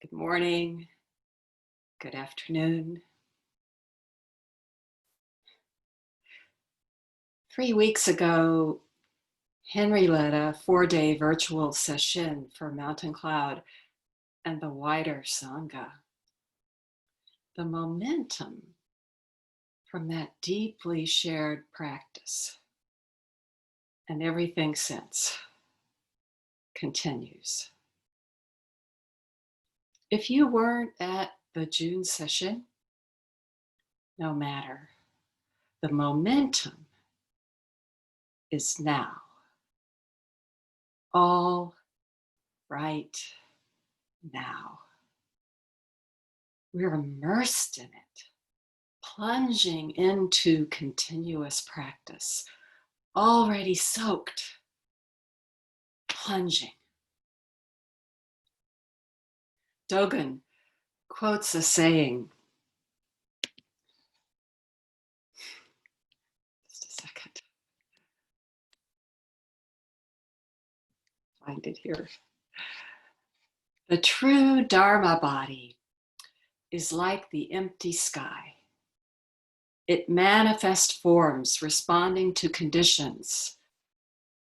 Good morning, good afternoon. 3 weeks ago, Henry led a 4-day virtual session for Mountain Cloud and the wider Sangha. The momentum from that deeply shared practice and everything since continues. If you weren't at the June session, no matter. The momentum is now. All right now. We're immersed in it, plunging into continuous practice, already soaked, plunging. Dogen quotes a saying. Just a second. Find it here. The true Dharma body is like the empty sky. It manifests forms responding to conditions,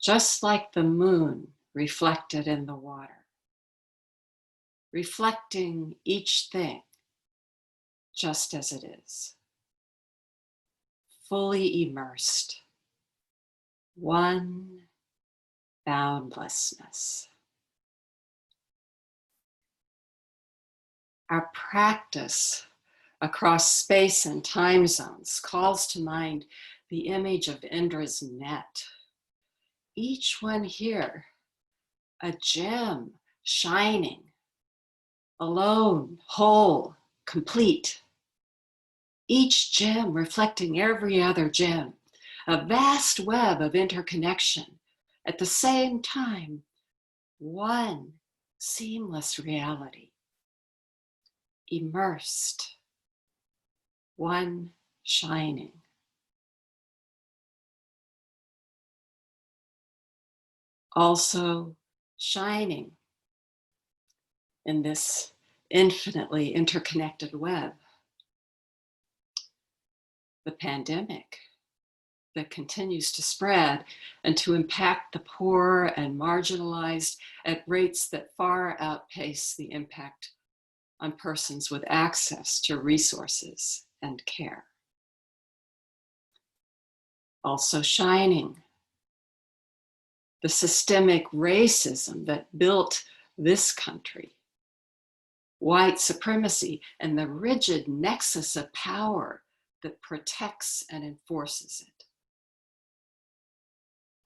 just like the moon reflected in the water, reflecting each thing just as it is, fully immersed, one boundlessness. Our practice across space and time zones calls to mind the image of Indra's net. Each one here, a gem shining, alone, whole, complete. Each gem reflecting every other gem, a vast web of interconnection. At the same time, one seamless reality. Immersed, one shining. Also shining in this infinitely interconnected web. The pandemic that continues to spread and to impact the poor and marginalized at rates that far outpace the impact on persons with access to resources and care. Also shining, the systemic racism that built this country, white supremacy, and the rigid nexus of power that protects and enforces it.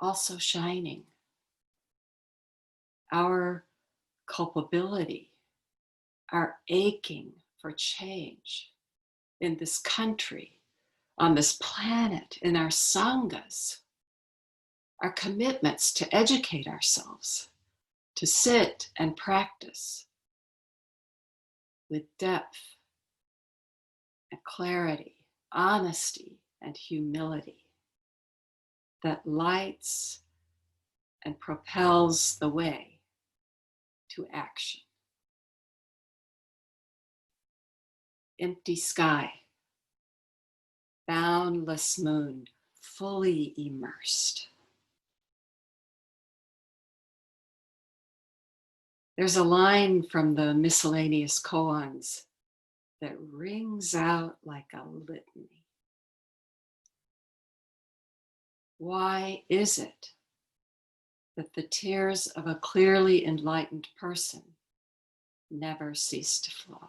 Also shining, our culpability, our aching for change in this country, on this planet, in our sanghas, our commitments to educate ourselves, to sit and practice with depth and clarity, honesty and humility that lights and propels the way to action. Empty sky, boundless moon, fully immersed. There's a line from the miscellaneous koans that rings out like a litany. Why is it that the tears of a clearly enlightened person never cease to flow?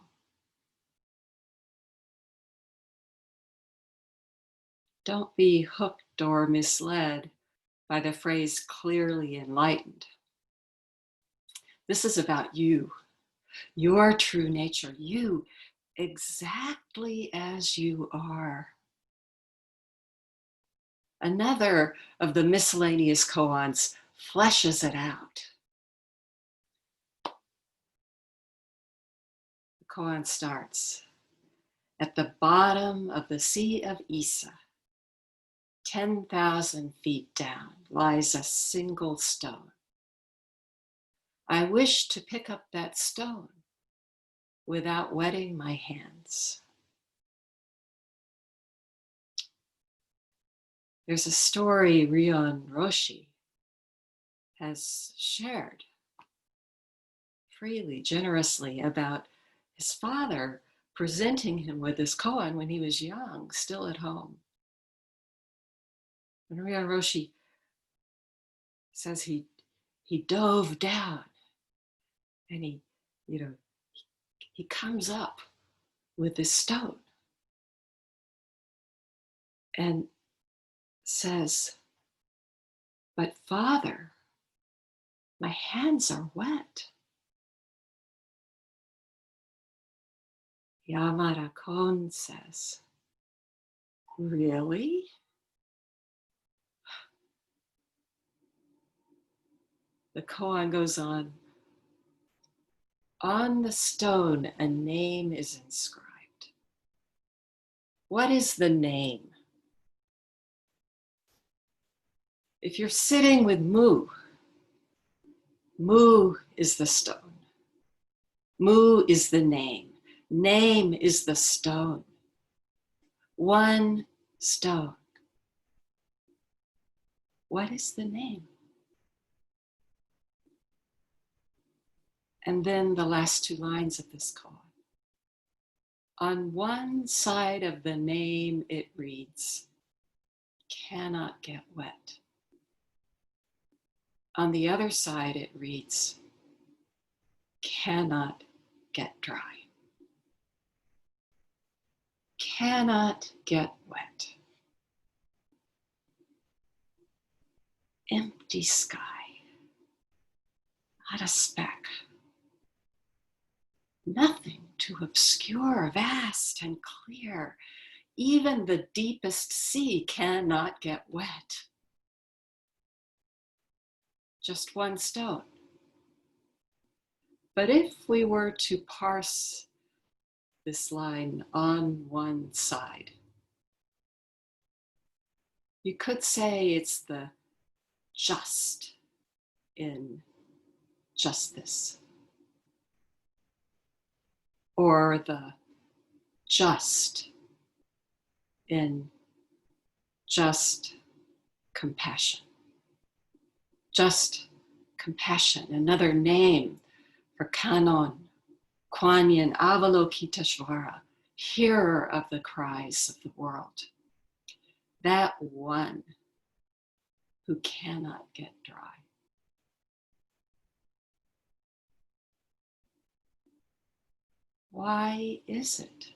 Don't be hooked or misled by the phrase clearly enlightened. This is about you, your true nature, you exactly as you are. Another of the miscellaneous koans fleshes it out. The koan starts, at the bottom of the Sea of Isa, 10,000 feet down, lies a single stone. I wish to pick up that stone, without wetting my hands. There's a story Roshi has shared freely, generously, about his father presenting him with this koan when he was young, still at home. And Roshi says he dove down and he comes up with this stone and says, "But Father, my hands are wet." Yamada Kon says, "Really?" The koan goes on the stone a name is inscribed. What is the name? If you're sitting with Mu, Mu is the stone. Mu is the name. Name is the stone. One stone. What is the name? And then the last two lines of this koan. On one side of the name it reads, "Cannot get wet." On the other side it reads, "Cannot get dry." Cannot get wet. Empty sky. Not a speck. Nothing to obscure, vast and clear. Even the deepest sea cannot get wet. Just one stone. But if we were to parse this line on one side, you could say it's the just in justice, or the just in just compassion. Just compassion, another name for Kanon, Kuan Yin Avalokiteshvara, hearer of the cries of the world. That one who cannot get dry. Why is it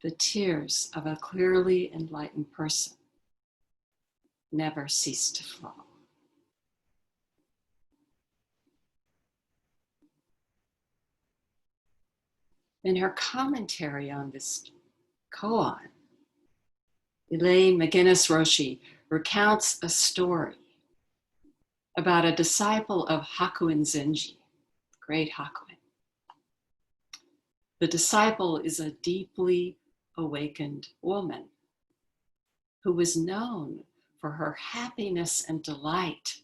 the tears of a clearly enlightened person never cease to flow? In her commentary on this koan, Elaine McGinnis Roshi recounts a story about a disciple of Hakuin Zenji, great Hakuin. The disciple is a deeply awakened woman who was known for her happiness and delight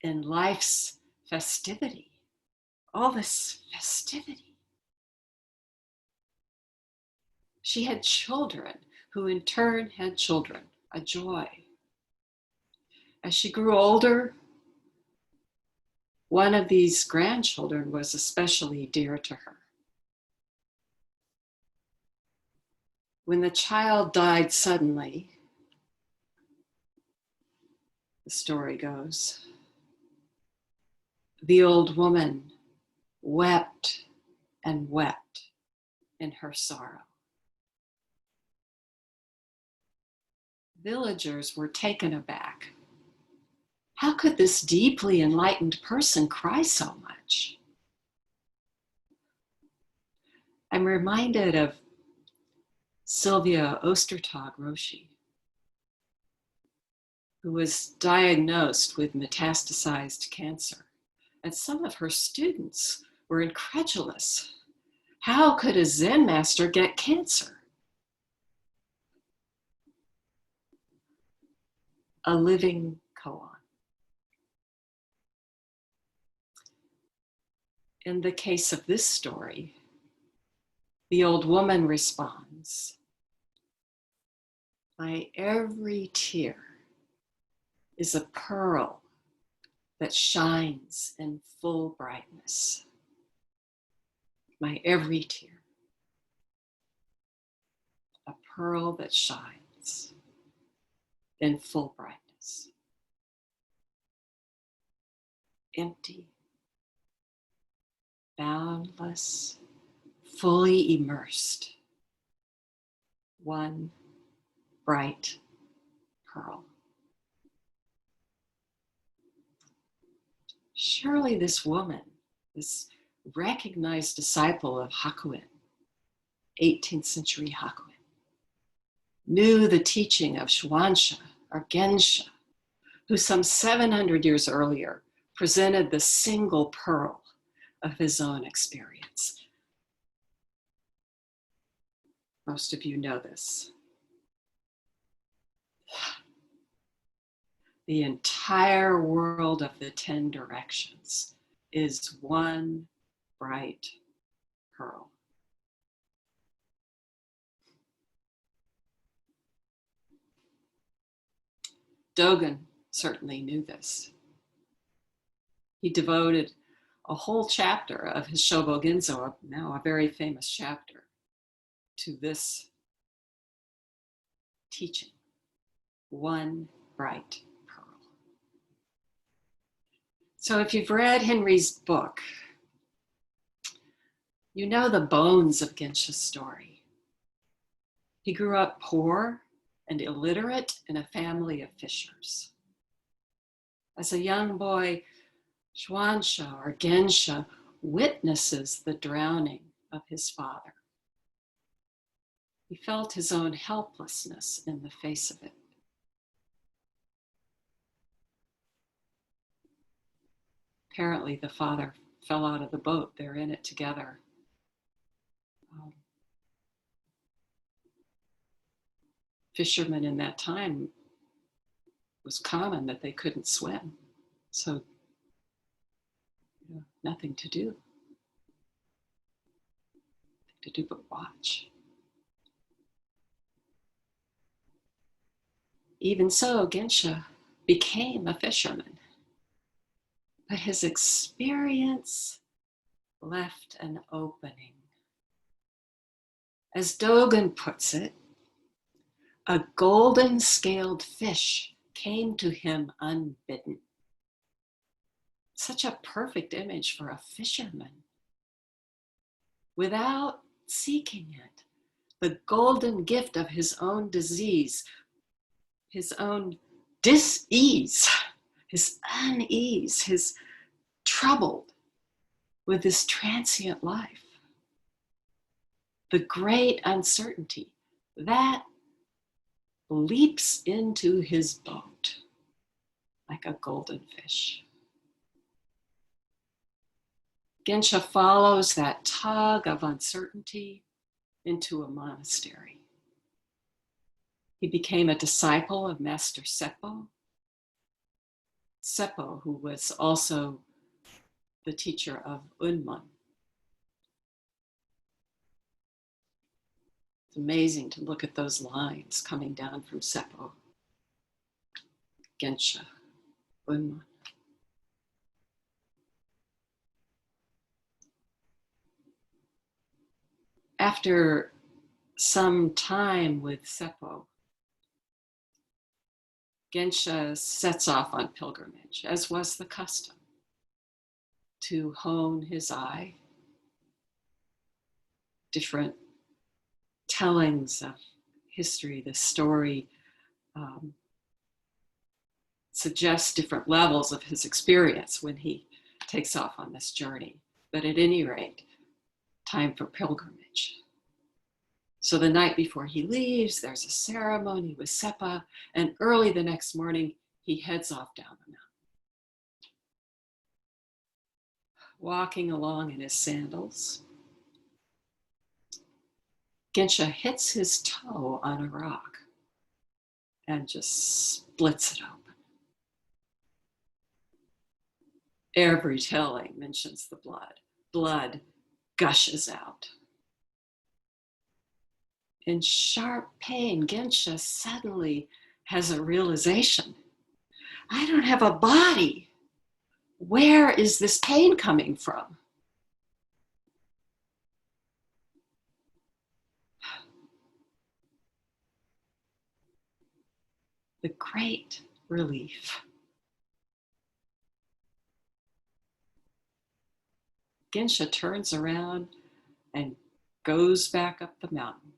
in life's festivity, all this festivity. She had children who in turn had children, a joy. As she grew older, one of these grandchildren was especially dear to her. When the child died suddenly, the story goes, the old woman wept and wept in her sorrow. Villagers were taken aback. How could this deeply enlightened person cry so much? I'm reminded of Sylvia Ostertag Roshi, who was diagnosed with metastasized cancer. And some of her students were incredulous. How could a Zen master get cancer? A living koan. In the case of this story, The old woman responds, my every tear is a pearl that shines in full brightness. My every tear, a pearl that shines in full brightness. Empty, boundless, fully immersed. One bright pearl. Surely this woman, this recognized disciple of Hakuin, 18th century Hakuin, knew the teaching of Shuansha or Gensha, who some 700 years earlier presented the single pearl of his own experience. Most of you know this. The entire world of the 10 directions is one bright pearl. Dogen certainly knew this. He devoted a whole chapter of his Shobogenzo, now a very famous chapter, to this teaching. One bright pearl. So if you've read Henry's book, you know the bones of Gensha's story. He grew up poor and illiterate in a family of fishers. As a young boy, Shuansha or Gensha witnesses the drowning of his father. He felt his own helplessness in the face of it. Apparently, the father fell out of the boat. They're in it together. Fishermen in that time, was common that they couldn't swim. So, nothing to do but watch. Even so, Gensha became a fisherman. But his experience left an opening. As Dogen puts it, a golden scaled fish came to him unbidden. Such a perfect image for a fisherman. Without seeking it, the golden gift of his own disease, his own dis-ease, his unease, his troubled with this transient life. The great uncertainty that leaps into his boat like a golden fish. Gensha follows that tug of uncertainty into a monastery. He became a disciple of Master Seppo. Seppo, who was also the teacher of Unmon. It's amazing to look at those lines coming down from Seppo, Gensha, Unmon. After some time with Seppo, Gensha sets off on pilgrimage, as was the custom, to hone his eye. Different tellings of history, the story suggests different levels of his experience when he takes off on this journey. But at any rate, time for pilgrimage. So the night before he leaves, there's a ceremony with Seppa, and early the next morning, he heads off down the mountain. Walking along in his sandals, Gensha hits his toe on a rock and just splits it open. Every telling mentions the blood. Blood gushes out. In sharp pain, Gensha suddenly has a realization. I don't have a body. Where is this pain coming from? The great relief. Gensha turns around and goes back up the mountain.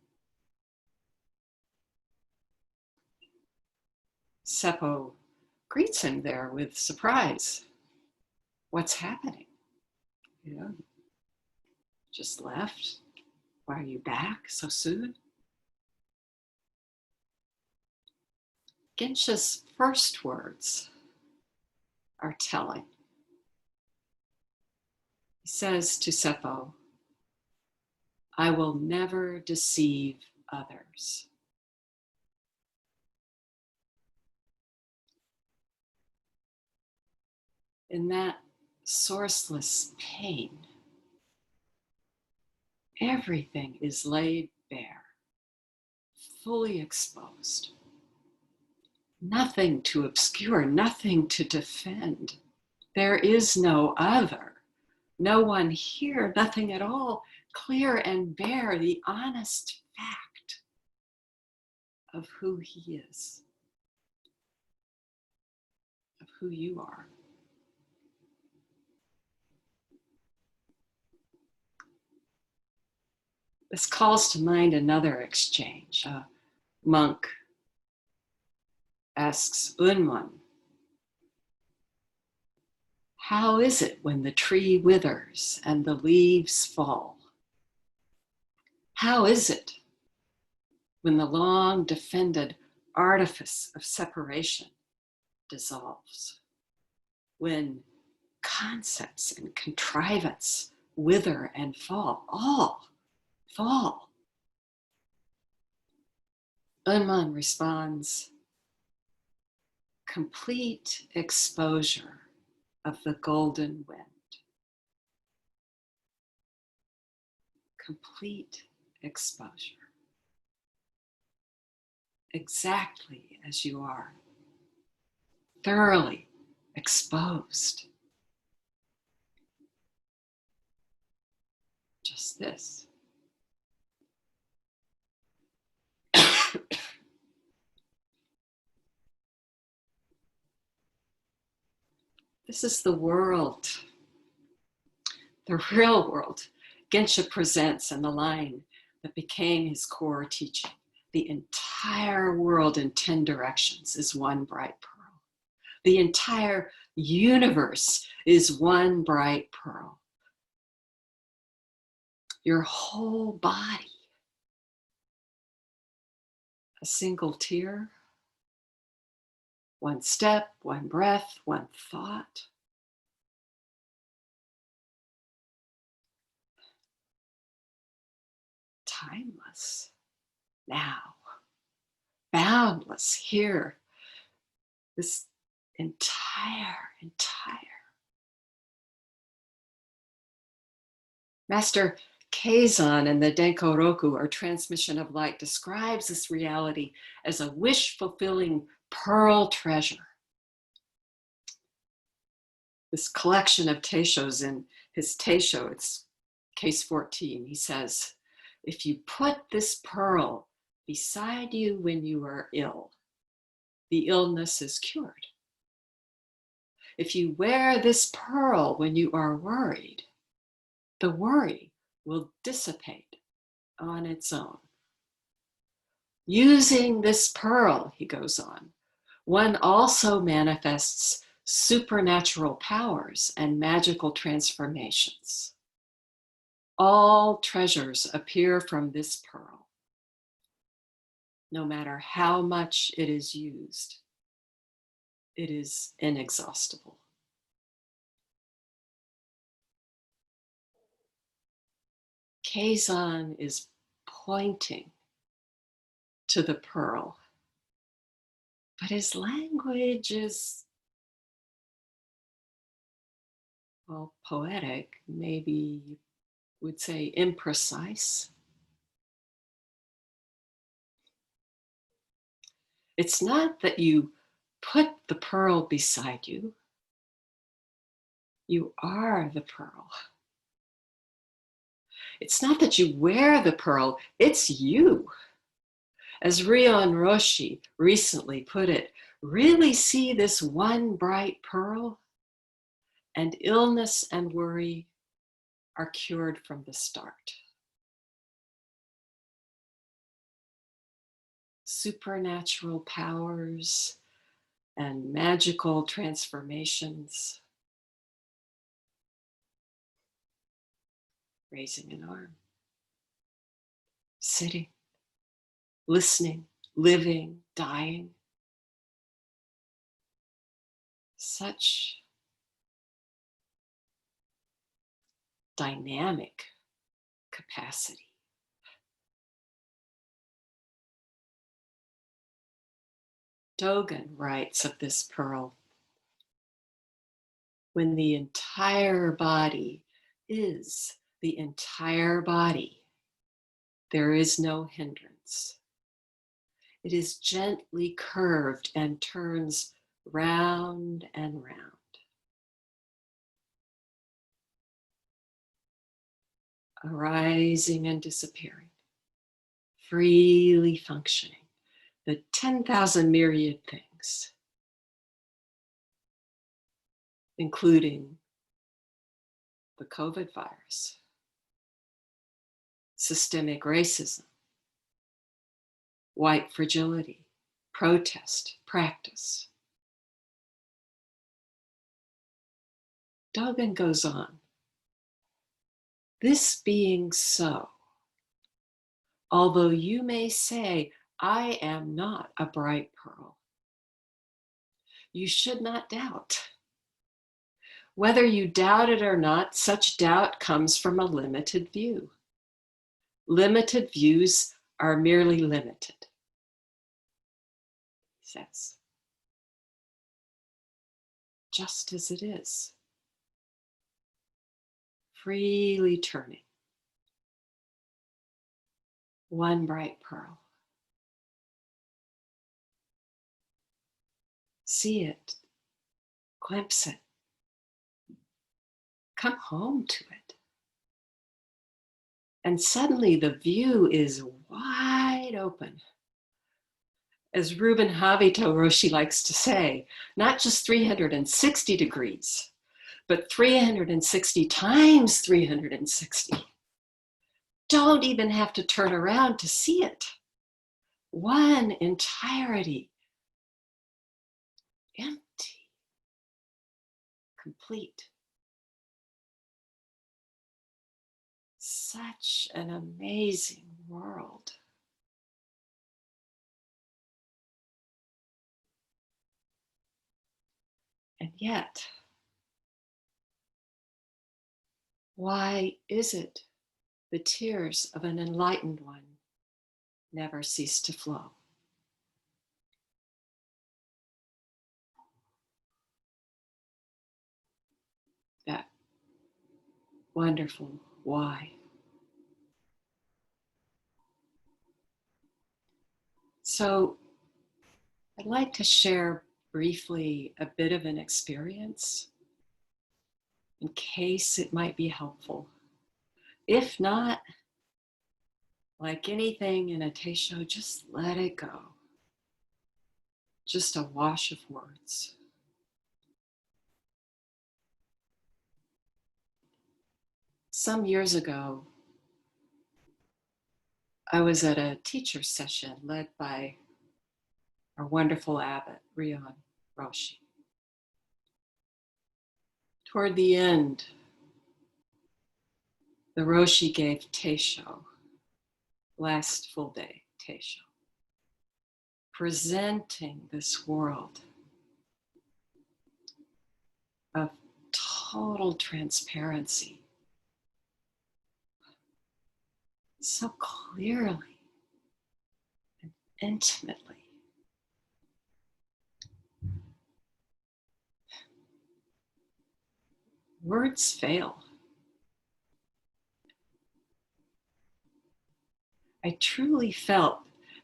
Seppo greets him there with surprise. What's happening? You know, just left. Why are you back so soon? Gensha's first words are telling. He says to Seppo, I will never deceive others. In that sourceless pain, everything is laid bare, fully exposed. Nothing to obscure, nothing to defend. There is no other, no one here, nothing at all. Clear and bare, the honest fact of who he is, of who you are. This calls to mind another exchange. A monk asks Unman, how is it when the tree withers and the leaves fall? How is it when the long defended artifice of separation dissolves? When concepts and contrivance wither and fall, all fall. Unman responds, complete exposure of the golden wind. Complete exposure. Exactly as you are. Thoroughly exposed. Just this. This is the world, the real world Gensha presents in the line that became his core teaching. The entire world in 10 directions is one bright pearl. The entire universe is one bright pearl. Your whole body, a single tear, one step, one breath, one thought. Timeless, now, boundless, here. This entire. Master Keizan in the Denkoroku, or Transmission of Light, describes this reality as a wish-fulfilling pearl treasure. This collection of Teishos in his Teisho, it's case 14, he says, if you put this pearl beside you when you are ill, the illness is cured. If you wear this pearl when you are worried, the worry will dissipate on its own. Using this pearl, he goes on, one also manifests supernatural powers and magical transformations. All treasures appear from this pearl, no matter how much it is used. It is inexhaustible. Keizan is pointing to the pearl, but his language is, well, poetic, maybe you would say imprecise. It's not that you put the pearl beside you. You are the pearl. It's not that you wear the pearl, it's you. As Roshi recently put it, really see this one bright pearl, and illness and worry are cured from the start. Supernatural powers and magical transformations. Raising an arm, sitting, listening, living, dying. Such dynamic capacity. Dogen writes of this pearl, when the entire body is the entire body, there is no hindrance. It is gently curved and turns round and round. Arising and disappearing, freely functioning, the 10,000 myriad things, including the COVID virus, systemic racism, white fragility, protest, practice. Dogen goes on. This being so, although you may say, I am not a bright pearl, you should not doubt. Whether you doubt it or not, such doubt comes from a limited view. Limited views are merely limited, he says. Just as it is. Freely turning. One bright pearl. See it. Glimpse it. Come home to it. And suddenly the view is wide open. As Ruben Javito Roshi likes to say, not just 360 degrees, but 360 times 360. Don't even have to turn around to see it. One entirety, empty, complete. Such an amazing world. And yet, why is it the tears of an enlightened one never cease to flow? That wonderful why. So I'd like to share briefly a bit of an experience in case it might be helpful. If not, like anything in a Teisho, just let it go. Just a wash of words. Some years ago, I was at a teacher session led by our wonderful abbot, Roshi. Toward the end, the Roshi gave Teisho, last full day Teisho, presenting this world of total transparency so clearly and intimately. Words fail. I truly felt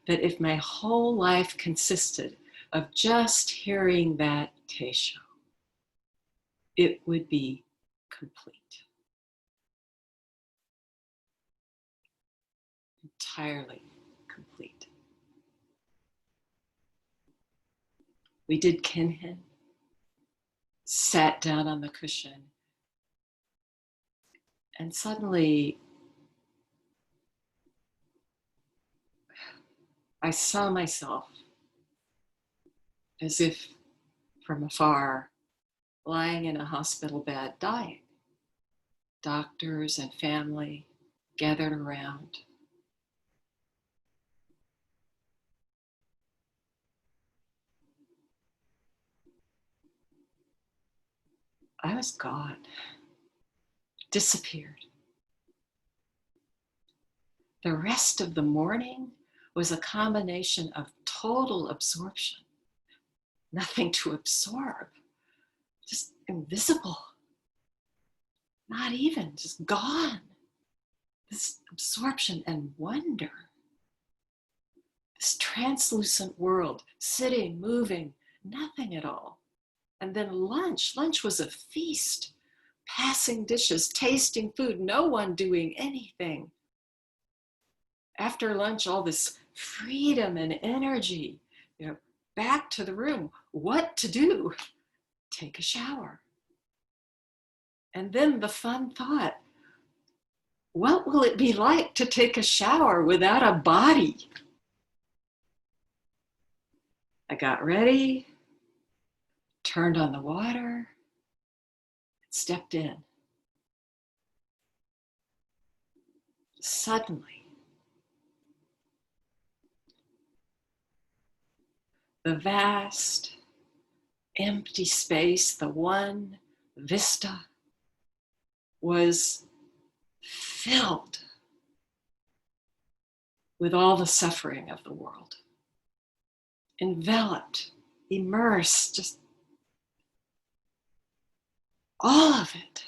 that if my whole life consisted of just hearing that Teisho, it would be complete. Entirely complete. We did kinhin, sat down on the cushion, and suddenly I saw myself as if from afar, lying in a hospital bed, dying. Doctors and family gathered around. I was gone, disappeared. The rest of the morning was a combination of total absorption, nothing to absorb, just invisible, not even, just gone. This absorption and wonder, this translucent world, sitting, moving, nothing at all. And then lunch was a feast, passing dishes, tasting food, no one doing anything. After lunch, all this freedom and energy, back to the room. What to do? Take a shower. And then the fun thought, what will it be like to take a shower without a body? I got ready, turned on the water, stepped in. Suddenly, the vast, empty space, the one vista, was filled with all the suffering of the world. Enveloped, immersed, just all of it,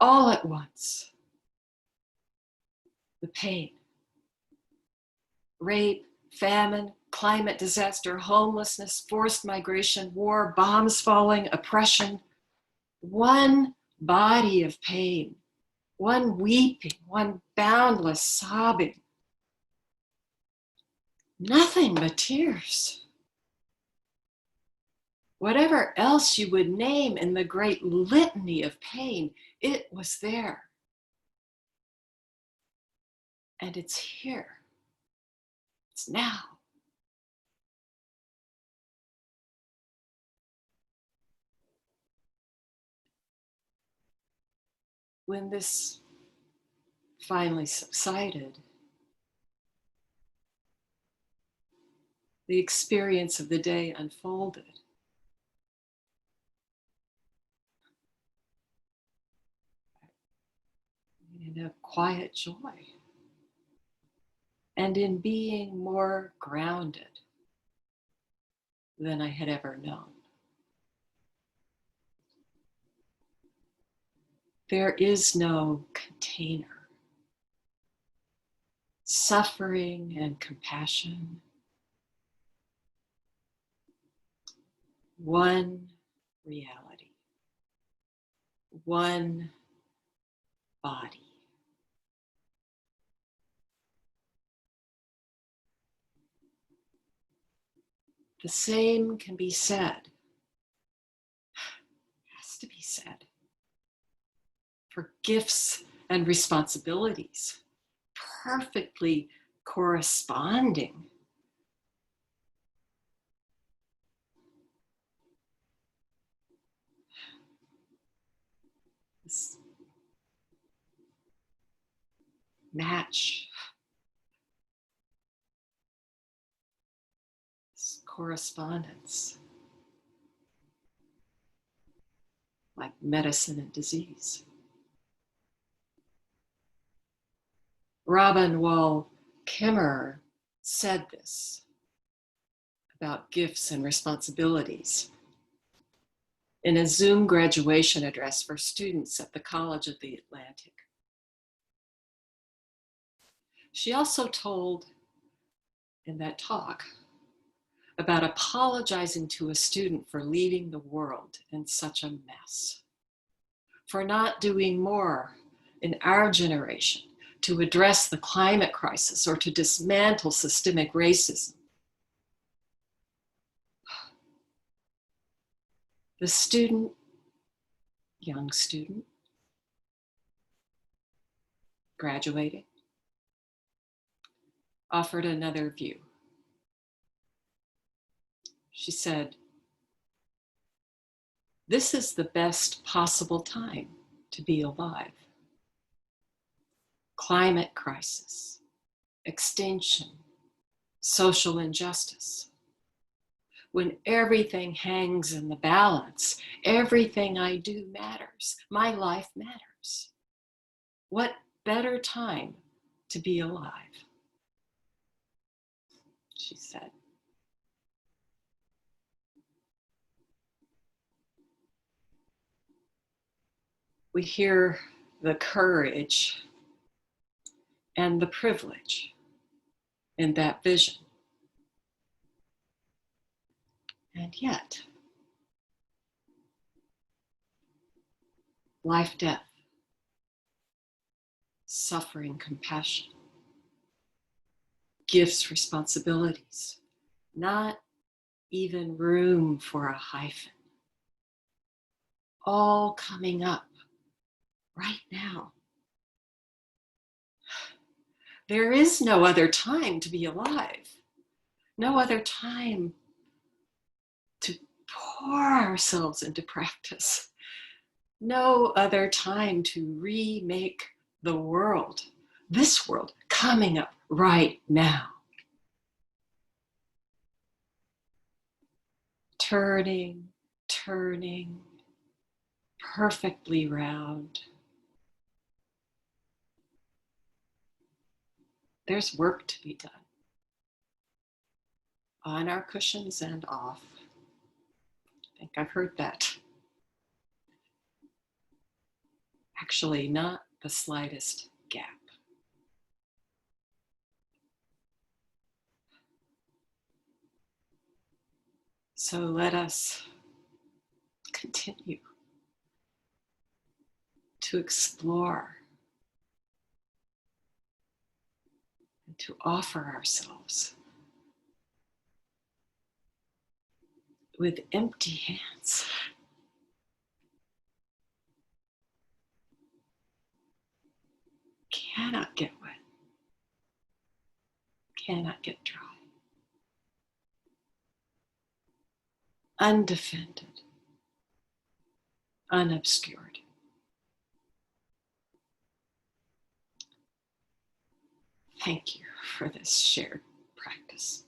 all at once. The pain, rape, famine, climate disaster, homelessness, forced migration, war, bombs falling, oppression. One body of pain, one weeping, one boundless sobbing. Nothing but tears. Whatever else you would name in the great litany of pain, it was there. And it's here. It's now. When this finally subsided, the experience of the day unfolded. In a quiet joy, and in being more grounded than I had ever known. There is no container. Suffering and compassion, one reality, one body. The same can be said, has to be said, for gifts and responsibilities, perfectly corresponding. This match, this correspondence, like medicine and disease. Robin Wall Kimmerer said this about gifts and responsibilities in a Zoom graduation address for students at the College of the Atlantic. She also told in that talk about apologizing to a student for leaving the world in such a mess, for not doing more in our generation to address the climate crisis or to dismantle systemic racism. The student, young student, graduating, offered another view. She said, "This is the best possible time to be alive. Climate crisis, extinction, social injustice. When everything hangs in the balance, everything I do matters. My life matters. What better time to be alive?" She said. We hear the courage and the privilege in that vision. And yet, life, death, suffering, compassion, gifts, responsibilities, not even room for a hyphen, all coming up right now. There is no other time to be alive, no other time to pour ourselves into practice, no other time to remake the world, this world, coming up right now. Turning, turning, perfectly round. There's work to be done on our cushions and off. I think I've heard that. Actually, not the slightest gap. So let us continue to explore and to offer ourselves with empty hands. Cannot get wet, cannot get dry. Undefended, unobscured. Thank you for this shared practice.